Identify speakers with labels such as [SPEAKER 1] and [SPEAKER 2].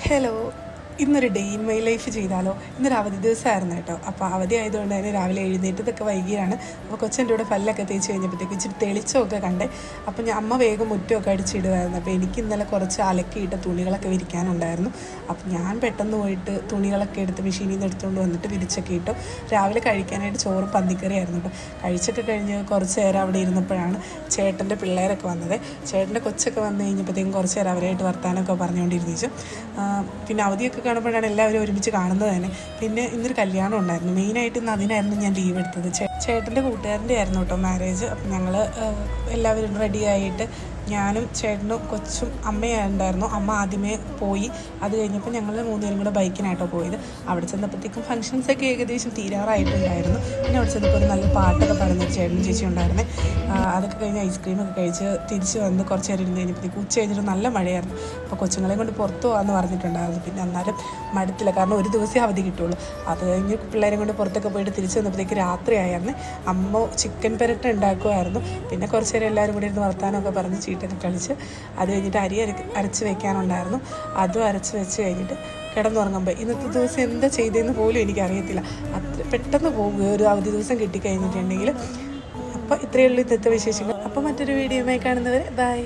[SPEAKER 1] Hello, ഇന്നൊരു day in my life ചെയ്താലോ? ഇന്നൊരു അവധി ദിവസമായിരുന്നു കേട്ടോ. അപ്പോൾ അവധി ആയതുകൊണ്ട് തന്നെ രാവിലെ എഴുന്നേറ്റതൊക്കെ വൈകിയാണ്. അപ്പോൾ കൊച്ചൻ്റെ കൂടെ പല്ലൊക്കെ തേച്ച് കഴിഞ്ഞപ്പോഴത്തേക്ക് ഇച്ചിരി തെളിച്ചമൊക്കെ കണ്ടേ. അപ്പോൾ അമ്മ വേഗം മുറ്റമൊക്കെ അടിച്ചിടുമായിരുന്നു. അപ്പോൾ എനിക്ക് ഇന്നലെ കുറച്ച് അലക്കിയിട്ട തുണികളൊക്കെ വിരിക്കാനുണ്ടായിരുന്നു. അപ്പോൾ ഞാൻ പെട്ടെന്ന് പോയിട്ട് തുണികളൊക്കെ എടുത്ത് മെഷീനിൽ നിന്ന് എടുത്തുകൊണ്ട് വന്നിട്ട് വിരിച്ചൊക്കെ ഇട്ടു. രാവിലെ കഴിക്കാനായിട്ട് ചോറും പന്നിക്കറിയായിരുന്നു കേട്ടോ. കഴിച്ചൊക്കെ കഴിഞ്ഞ് കുറച്ച് നേരം അവിടെ ഇരുന്നപ്പോഴാണ് ചേട്ടൻ്റെ പിള്ളേരൊക്കെ വന്നത്. ചേട്ടൻ്റെ കൊച്ചൊക്കെ വന്നു കഴിഞ്ഞപ്പോഴത്തേക്കും കുറച്ച് നേരം അവരായിട്ട് വർത്താനമൊക്കെ പറഞ്ഞുകൊണ്ടിരുന്നിച്ചു. പിന്നെ അവധിയൊക്കെ കാണുമ്പോഴാണ് എല്ലാവരും ഒരുമിച്ച് കാണുന്നത് തന്നെ. പിന്നെ ഇന്നൊരു കല്യാണം ഉണ്ടായിരുന്നു. മെയിനായിട്ട് ഇന്ന് അതിനായിരുന്നു ഞാൻ ലീവ് എടുത്തത്. ചേട്ടൻ്റെ കൂട്ടുകാരൻ്റെ ആയിരുന്നു കേട്ടോ മാരേജ്. അപ്പം ഞങ്ങൾ എല്ലാവരും റെഡിയായിട്ട് ഞാനും ചേട്ടനും കൊച്ചും അമ്മയുണ്ടായിരുന്നു. അമ്മ ആദ്യമേ പോയി. അത് കഴിഞ്ഞപ്പോൾ ഞങ്ങൾ മൂന്നുപേരും കൂടെ ബൈക്കിനായിട്ടോ പോയത്. അവിടെ ചെന്നപ്പോഴത്തേക്കും ഫങ്ഷൻസൊക്കെ ഏകദേശം തീരാറായിട്ടുണ്ടായിരുന്നു. പിന്നെ അവിടെ ചെന്നപ്പോൾ ഒരു നല്ല പാട്ടൊക്കെ പാടുന്നൊരു ചേട്ടനും ചേച്ചി ഉണ്ടായിരുന്നേ. അതൊക്കെ കഴിഞ്ഞ് ഐസ്ക്രീമൊക്കെ കഴിച്ച് തിരിച്ച് വന്ന് കുറച്ച് നേരം ഇരുന്ന് കഴിഞ്ഞപ്പോഴത്തേക്കും ഉച്ച കഴിഞ്ഞിട്ട് നല്ല മഴയായിരുന്നു. അപ്പോൾ കൊച്ചുങ്ങളെ കൊണ്ട് പുറത്ത് പോകാമെന്ന് പറഞ്ഞിട്ടുണ്ടായിരുന്നു. പിന്നെ അന്നേരം മടുത്തില്ല, കാരണം ഒരു ദിവസമേ അവധി കിട്ടുള്ളൂ. അത് കഴിഞ്ഞ് പിള്ളേരെ കൊണ്ട് പുറത്തൊക്കെ പോയിട്ട് തിരിച്ച് വന്നപ്പോഴത്തേക്ക് രാത്രിയായിരുന്നു. അമ്മ ചിക്കൻ പെരട്ട ഉണ്ടാക്കുമായിരുന്നു. പിന്നെ കുറച്ച് നേരം എല്ലാവരും കൂടി ഇരുന്ന് വർത്താനമൊക്കെ പറഞ്ഞ് ചീട്ടൊക്കെ കളിച്ച് അത് കഴിഞ്ഞിട്ട് അരി അരച്ച് വെക്കാനുണ്ടായിരുന്നു. അതും അരച്ച് വെച്ച് കഴിഞ്ഞിട്ട് കിടന്നുറങ്ങുമ്പോൾ ഇന്നത്തെ ദിവസം എന്താ ചെയ്തതെന്ന് പോലും എനിക്കറിയത്തില്ല. അത്ര പെട്ടെന്ന് പോകുക ഒരു അവധി ദിവസം കിട്ടിക്കഴിഞ്ഞിട്ടുണ്ടെങ്കിൽ. അപ്പോൾ ഇത്രയേ ഉള്ളൂ ഇന്നത്തെ വിശേഷങ്ങൾ. അപ്പോൾ മറ്റൊരു വീഡിയോയുമായി കാണുന്നവരെ ബൈ.